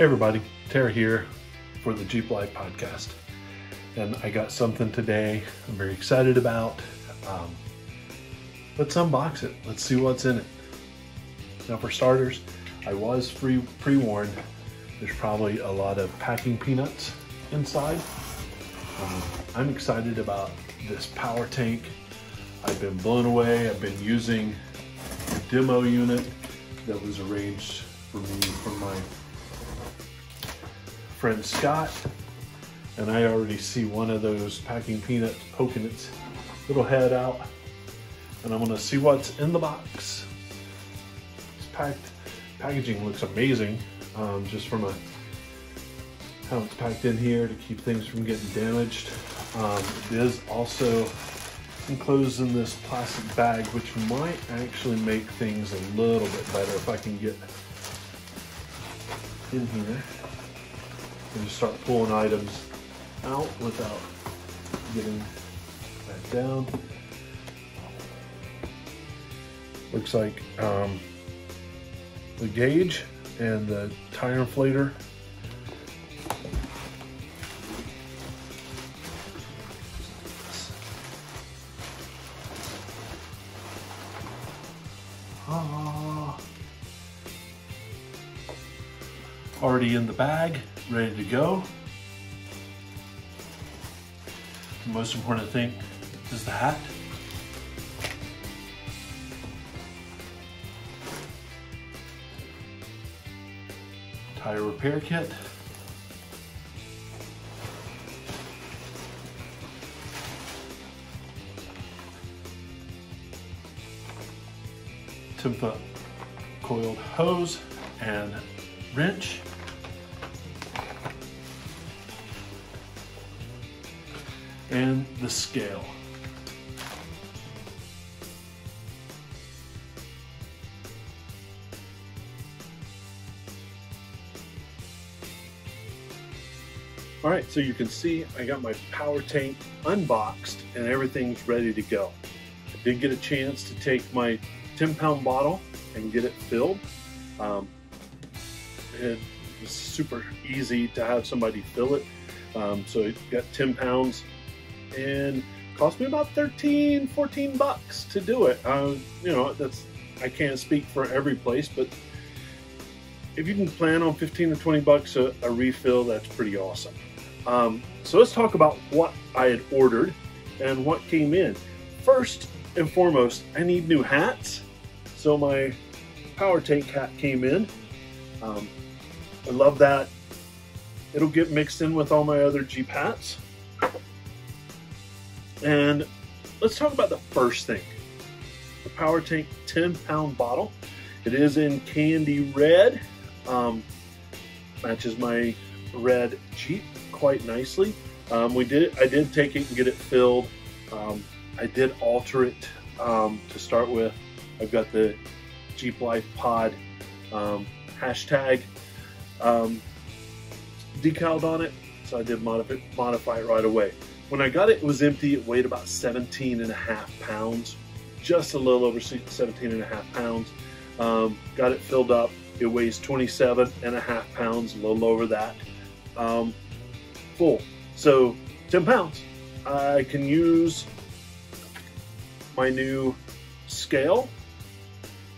Hey everybody, Tara here for the Jeep Life podcast. And I got something today I'm very excited about. Let's unbox it. Let's see what's in it. Now for starters, I was pre-warned there's probably a lot of packing peanuts inside. I'm excited about this power tank. I've been blown away. I've been using a demo unit that was arranged for me from my friend Scott, and I already see one of those packing peanuts poking its little head out, and I'm gonna see what's in the box. This packaging looks amazing, just from how it's packed in here to keep things from getting damaged. It is also enclosed in this plastic bag, which might actually make things a little bit better if I can get in here and just start pulling items out without getting back down. Looks like the gauge and the tire inflator. Already in the bag, ready to go. The most important thing is the hat. Tire repair kit. Timpa coiled hose and wrench. And the scale. All right, so you can see I got my power tank unboxed and everything's ready to go. I did get a chance to take my 10-pound bottle and get it filled. It was super easy to have somebody fill it. So it got 10 pounds and cost me about 13, 14 bucks to do it. You know, I can't speak for every place, but if you can plan on 15 to 20 bucks a refill, that's pretty awesome. So let's talk about what I had ordered and what came in. First and foremost, I need new hats. So my power tank hat came in. I love that. It'll get mixed in with all my other Jeep hats. And let's talk about the first thing. The power tank 10-pound bottle. It is in candy red. Matches my red Jeep quite nicely. I did take it and get it filled. I did alter it to start with. I've got the Jeep Life Pod hashtag decaled on it, so I did modify it right away. When I got it, it was empty. It weighed about 17.5 pounds, just a little over 17.5 pounds. Got it filled up. It weighs 27.5 pounds, a little over that. Full. So 10 pounds. I can use my new scale,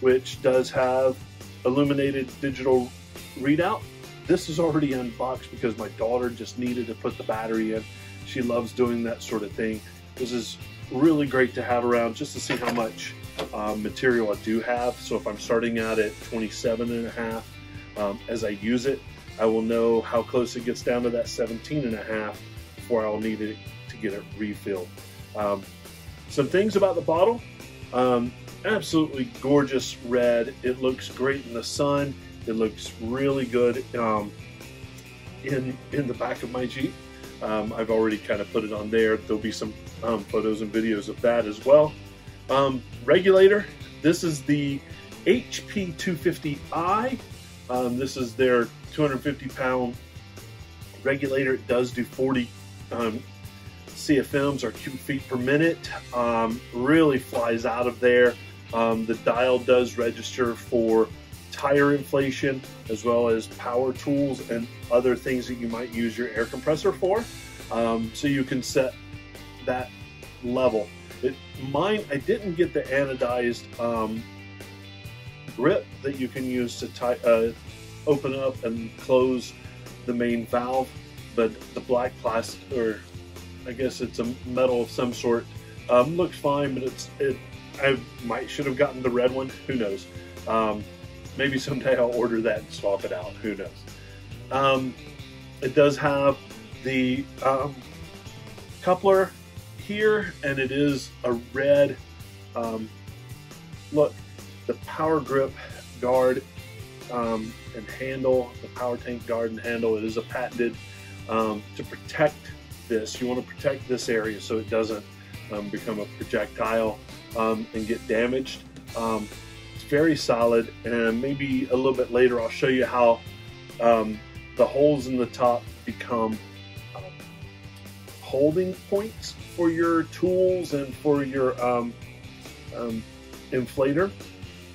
which does have illuminated digital readout. This is already unboxed because my daughter just needed to put the battery in. She loves doing that sort of thing. This is really great to have around just to see how much material I do have. So if I'm starting out at 27.5, as I use it, I will know how close it gets down to that 17.5 before I'll need it to get it refilled. Some things about the bottle. Absolutely gorgeous red. It looks great in the sun. It looks really good in the back of my Jeep. I've already kind of put it on there. There'll be some photos and videos of that as well. Regulator. This is the HP 250i. This is their 250-pound regulator. It does do 40 CFMs or cubic feet per minute. Really flies out of there. The dial does register for tire inflation, as well as power tools and other things that you might use your air compressor for. So you can set that level. Mine, I didn't get the anodized grip that you can use to open up and close the main valve, but the black plastic, or I guess it's a metal of some sort, looks fine, but I should have gotten the red one. Who knows? Maybe someday I'll order that and swap it out. Who knows? It does have the coupler here, and it is a red. Look, the power grip guard and handle, the power tank guard and handle, it is a patented to protect this. You want to protect this area so it doesn't become a projectile and get damaged. It's very solid, and maybe a little bit later I'll show you how the holes in the top become holding points for your tools and for your inflator.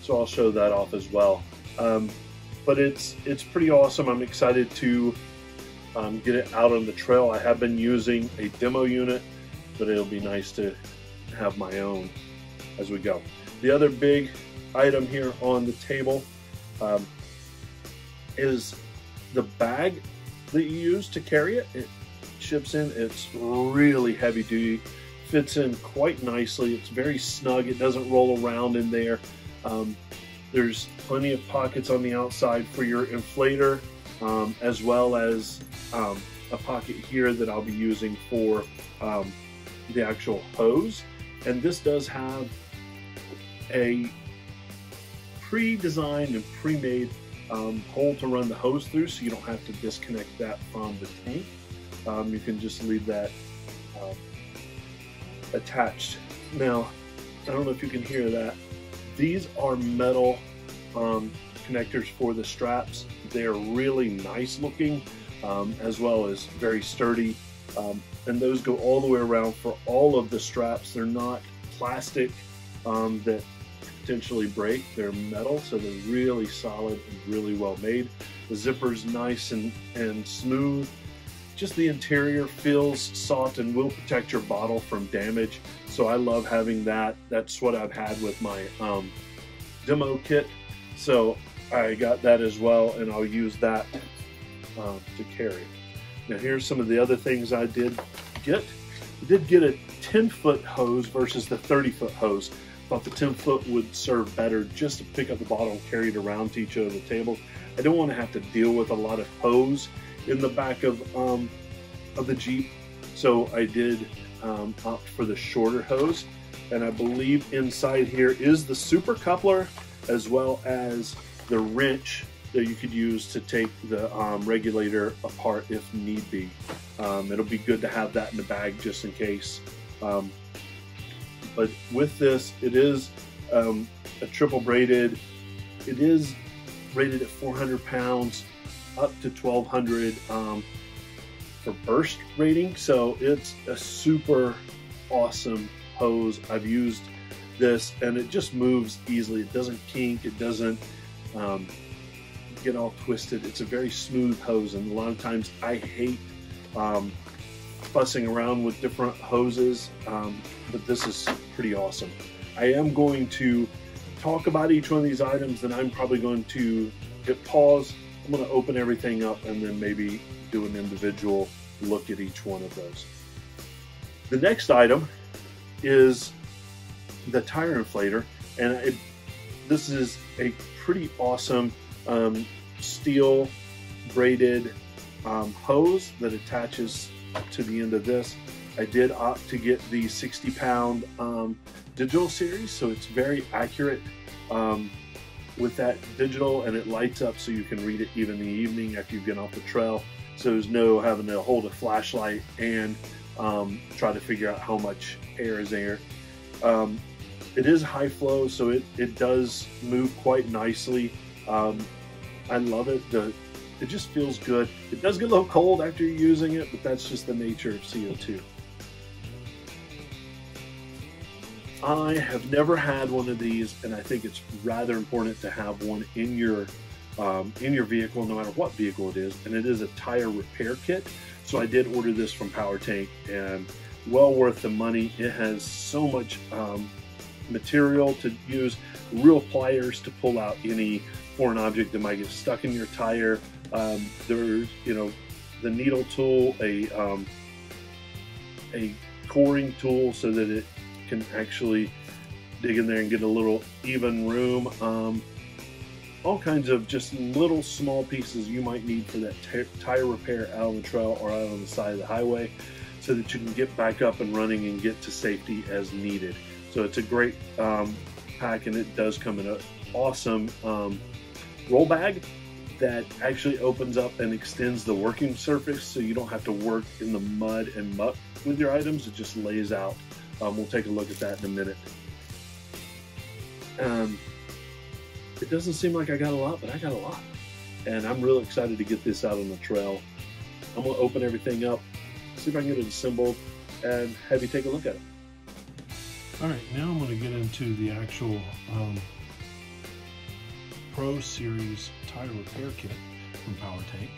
So I'll show that off as well. But it's pretty awesome. I'm excited to get it out on the trail. I have been using a demo unit, but it'll be nice to have my own as we go. The other big item here on the table is the bag that you use to carry it. It ships in. It's really heavy duty, fits in quite nicely. It's very snug. It doesn't roll around in there. There's plenty of pockets on the outside for your inflator, as well as a pocket here that I'll be using for the actual hose. And this does have a pre-designed and pre-made hole to run the hose through, so you don't have to disconnect that from the tank. You can just leave that attached. Now, I don't know if you can hear that. These are metal connectors for the straps. They're really nice looking, as well as very sturdy. And those go all the way around for all of the straps. They're not plastic that potentially break. They're metal, so they're really solid and really well made. The zipper's nice and smooth. Just the interior feels soft and will protect your bottle from damage. So I love having that. That's what I've had with my demo kit. So I got that as well, and I'll use that to carry. Now here's some of the other things I did get. I did get a 10-foot hose versus the 30-foot hose. Thought the 10-foot would serve better just to pick up the bottle and carry it around to each of the tables. I don't want to have to deal with a lot of hose in the back of the Jeep, so I did opt for the shorter hose. And I believe inside here is the super coupler, as well as the wrench that you could use to take the regulator apart if need be. It'll be good to have that in the bag just in case. But with this, it is a triple braided. It is rated at 400 pounds, up to 1200 for burst rating. So it's a super awesome hose. I've used this and it just moves easily. It doesn't kink. It doesn't get all twisted. It's a very smooth hose, and a lot of times I hate fussing around with different hoses, but this is pretty awesome. I am going to talk about each one of these items, and I'm probably going to hit pause. I'm going to open everything up and then maybe do an individual look at each one of those. The next item is the tire inflator, and this is a pretty awesome steel braided hose that attaches to the end of this. I did opt to get the 60-pound digital series, so it's very accurate with that digital, and it lights up so you can read it even in the evening after you get off the trail. So there's no having to hold a flashlight and try to figure out how much air is there. It is high flow, so it does move quite nicely. I love it. It just feels good. It does get a little cold after you're using it, but that's just the nature of CO2. I have never had one of these, and I think it's rather important to have one in your vehicle, no matter what vehicle it is. And it is a tire repair kit. So I did order this from Power Tank, and well worth the money. It has so much material to use, real pliers to pull out any foreign object that might get stuck in your tire. There's, you know, the needle tool, a coring tool so that it can actually dig in there and get a little even room. All kinds of just little small pieces you might need for that tire repair out on the trail or out on the side of the highway, so that you can get back up and running and get to safety as needed. So it's a great pack, and it does come in an awesome roll bag that actually opens up and extends the working surface, so you don't have to work in the mud and muck with your items. It just lays out. We'll take a look at that in a minute. It doesn't seem like I got a lot, but I got a lot. And I'm really excited to get this out on the trail. I'm gonna open everything up, see if I can get it assembled, and have you take a look at it. All right, now I'm gonna get into the actual Pro Series tire repair kit from Power Tank.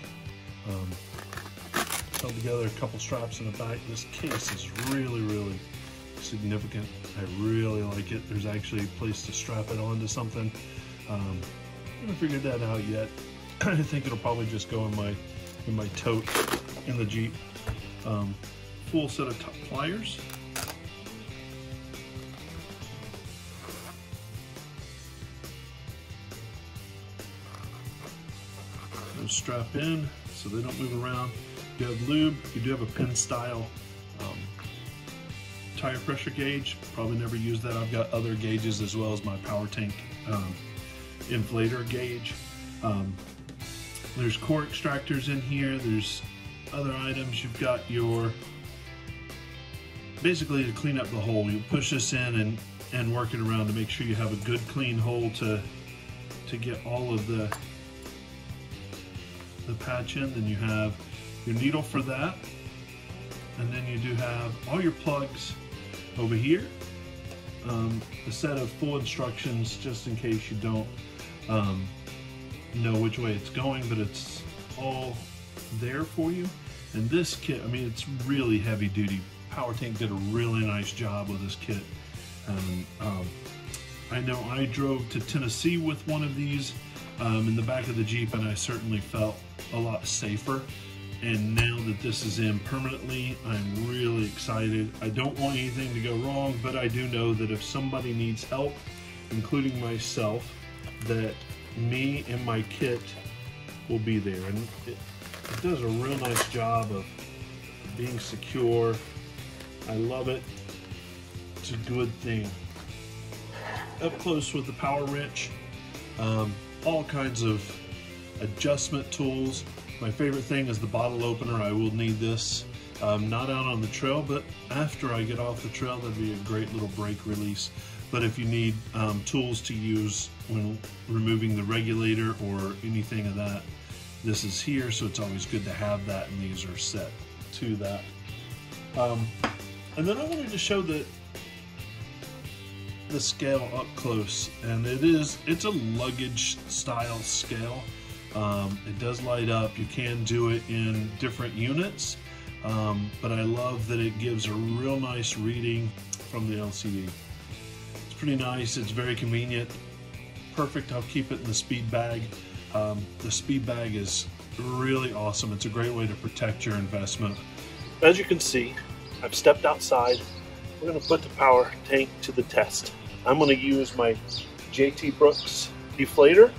Held together a couple straps in the back. This case is really significant. I really like it. There's actually a place to strap it onto something. I haven't figured that out yet. I think it'll probably just go in my tote in the Jeep. Full set of pliers. Those strap in so they don't move around. You have lube. You do have a pin style tire pressure gauge. Probably never used that. I've got other gauges as well as my Power Tank inflator gauge. There's core extractors in here. There's other items. You've got your, basically to clean up the hole, you push this in and work it around to make sure you have a good clean hole to get all of the patch in. Then you have your needle for that, and then you do have all your plugs over here. A set of full instructions just in case you don't know which way it's going, but it's all there for you. And this kit, I mean, it's really heavy duty. Power Tank did a really nice job with this kit. I know I drove to Tennessee with one of these in the back of the Jeep, and I certainly felt a lot safer. And now that this is in permanently, I'm really excited. I don't want anything to go wrong, but I do know that if somebody needs help, including myself, that me and my kit will be there. And it does a real nice job of being secure. I love it. It's a good thing. Up close with the power wrench, all kinds of adjustment tools. My favorite thing is the bottle opener. I will need this, not out on the trail, but after I get off the trail, that'd be a great little brake release. But if you need tools to use when removing the regulator or anything of that, this is here, so it's always good to have that, and these are set to that. And then I wanted to show the scale up close, and it's a luggage style scale. It does light up. You can do it in different units, but I love that it gives a real nice reading from the LCD. It's pretty nice. It's very convenient. Perfect. I'll keep it in the speed bag. The speed bag is really awesome. It's a great way to protect your investment. As you can see, I've stepped outside. We're going to put the Power Tank to the test. I'm going to use my JT Brooks deflator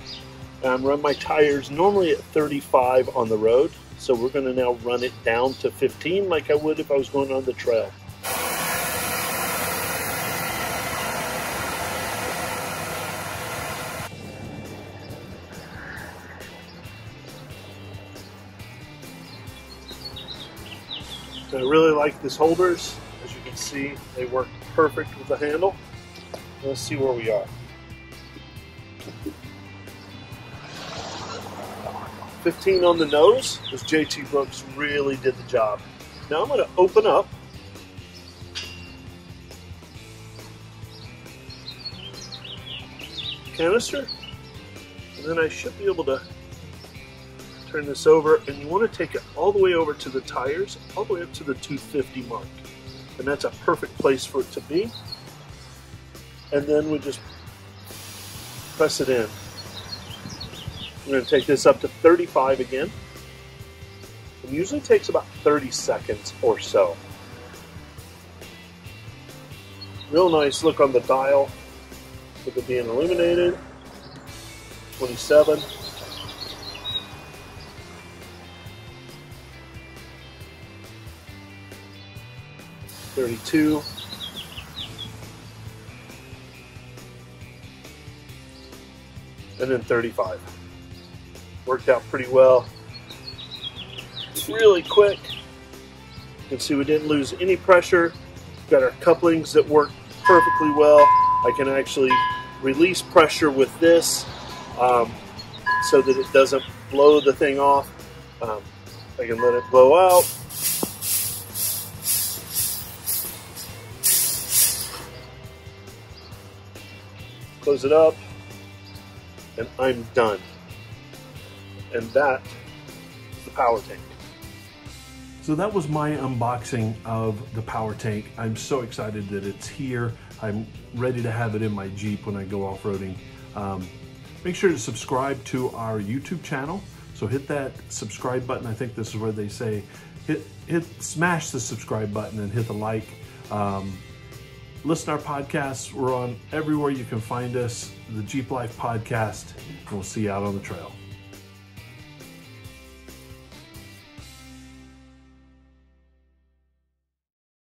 and run my tires normally at 35 on the road. So we're going to now run it down to 15 like I would if I was going on the trail. I really like these holders. As you can see, they work perfect with the handle. Let's see where we are. 15 on the nose, because JT Brooks really did the job. Now I'm going to open up canister, and then I should be able to turn this over, and you want to take it all the way over to the tires, all the way up to the 250 mark, and that's a perfect place for it to be. And then we just press it in. I'm going to take this up to 35 again. It usually takes about 30 seconds or so. Real nice look on the dial with it being illuminated. 27. 32. And then 35. Worked out pretty well. Really quick. You can see we didn't lose any pressure. Got our couplings that work perfectly well. I can actually release pressure with this so that it doesn't blow the thing off. I can let it blow out. Close it up, and I'm done. And that is the power tank. So that was my unboxing of the power tank. I'm so excited that it's here. I'm ready to have it in my Jeep when I go off-roading. Make sure to subscribe to our YouTube channel. So hit that subscribe button. I think this is where they say, smash the subscribe button and hit the like. Listen to our podcasts. We're on everywhere you can find us, the Jeep Life Podcast, and we'll see you out on the trail.